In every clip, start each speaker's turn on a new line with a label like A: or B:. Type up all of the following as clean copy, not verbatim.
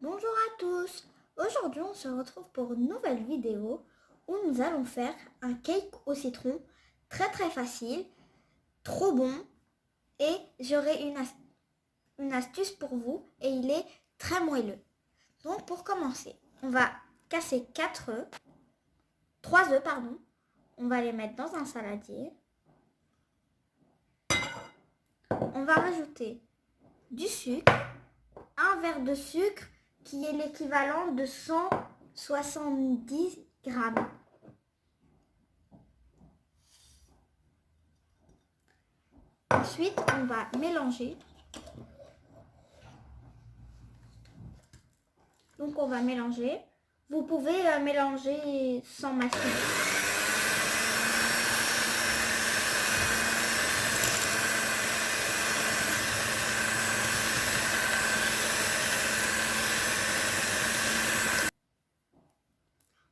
A: Bonjour à tous. Aujourd'hui, on se retrouve pour une nouvelle vidéo où nous allons faire un cake au citron très facile, trop bon, et j'aurai une astuce pour vous et il est très moelleux. Donc pour commencer, on va casser 3 œufs pardon. On va les mettre dans un saladier. On va rajouter du sucre, un verre de sucre qui est l'équivalent de 170 grammes. Ensuite, on va mélanger. Donc, on va mélanger. Vous pouvez mélanger sans masser.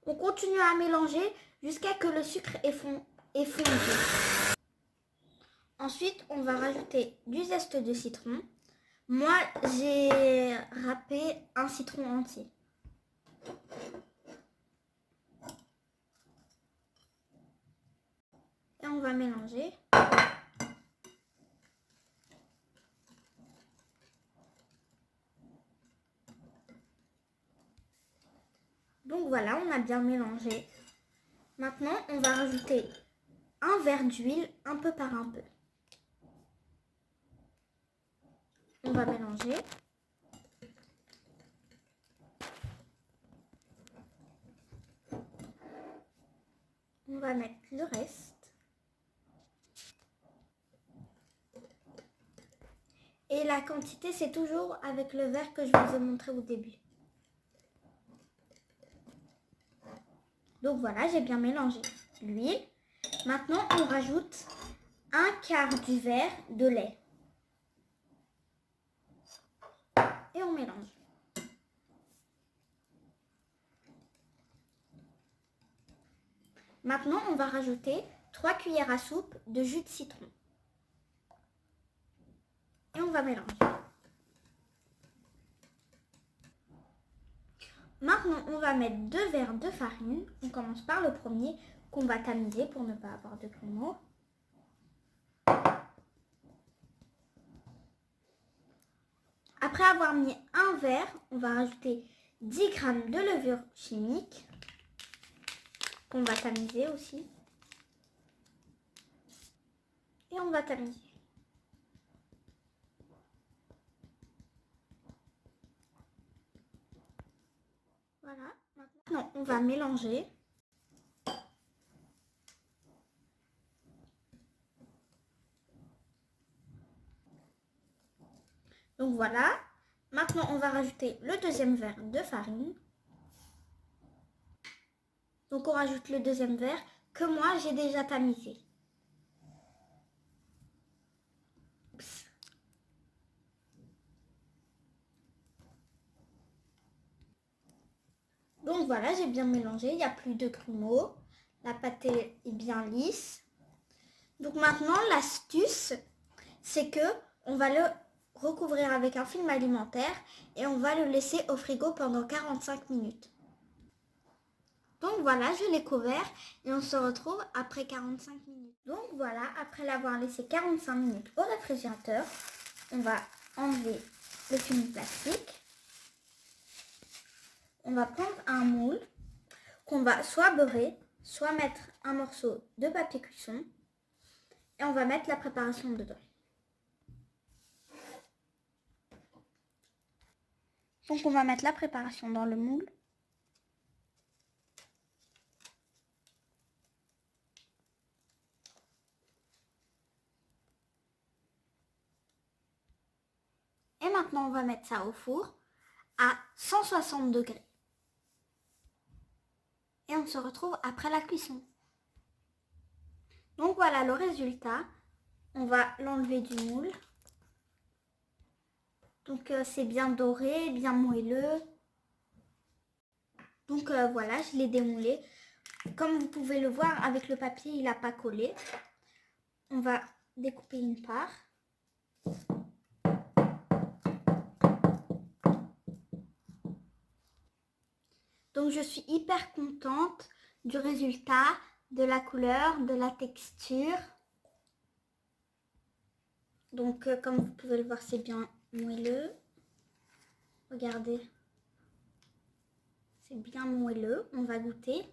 A: On continue à mélanger jusqu'à que le sucre est fondu. Ensuite, on va rajouter du zeste de citron. Moi, j'ai râpé un citron entier. Et on va mélanger. Donc voilà, on a bien mélangé. Maintenant, on va rajouter un verre d'huile un peu par un peu. On va mélanger. On va mettre le reste. Et la quantité, c'est toujours avec le verre que je vous ai montré au début. Donc voilà, j'ai bien mélangé l'huile. Maintenant, on rajoute un quart du verre de lait. Et on mélange. Maintenant, on va rajouter 3 cuillères à soupe de jus de citron. Et on va mélanger. Maintenant, on va mettre 2 verres de farine. On commence par le premier qu'on va tamiser pour ne pas avoir de grumeaux. Après avoir mis un verre, on va rajouter 10 g de levure chimique qu'on va tamiser aussi. Et on va tamiser. Voilà. Maintenant, on va mélanger. Donc voilà. Maintenant, on va rajouter le deuxième verre de farine. Donc on rajoute le deuxième verre que moi j'ai déjà tamisé. Oups. Donc voilà, j'ai bien mélangé, il n'y a plus de grumeaux. La pâte est bien lisse. Donc maintenant, l'astuce, c'est que on va le recouvrir avec un film alimentaire et on va le laisser au frigo pendant 45 minutes. Donc voilà, je l'ai couvert et on se retrouve après 45 minutes. Donc voilà, après l'avoir laissé 45 minutes au réfrigérateur, on va enlever le film plastique. On va prendre un moule qu'on va soit beurrer, soit mettre un morceau de papier cuisson et on va mettre la préparation dedans. Donc on va mettre la préparation dans le moule. Et maintenant on va mettre ça au four à 160 degrés. Et on se retrouve après la cuisson. Donc voilà le résultat. On va l'enlever du moule. Donc c'est bien doré, bien moelleux. Donc voilà, je l'ai démoulé. Comme vous pouvez le voir avec le papier, il n'a pas collé. On va découper une part. Donc je suis hyper contente du résultat, de la couleur, de la texture. Donc comme vous pouvez le voir, c'est bien moelleux. Regardez. C'est bien moelleux. On va goûter.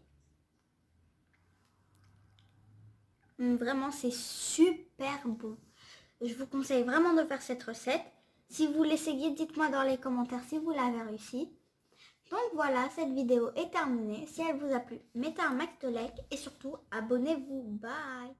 A: Vraiment, c'est super bon. Je vous conseille vraiment de faire cette recette. Si vous l'essayez, dites-moi dans les commentaires si vous l'avez réussi. Donc voilà, cette vidéo est terminée. Si elle vous a plu, mettez un max de like et surtout, abonnez-vous. Bye!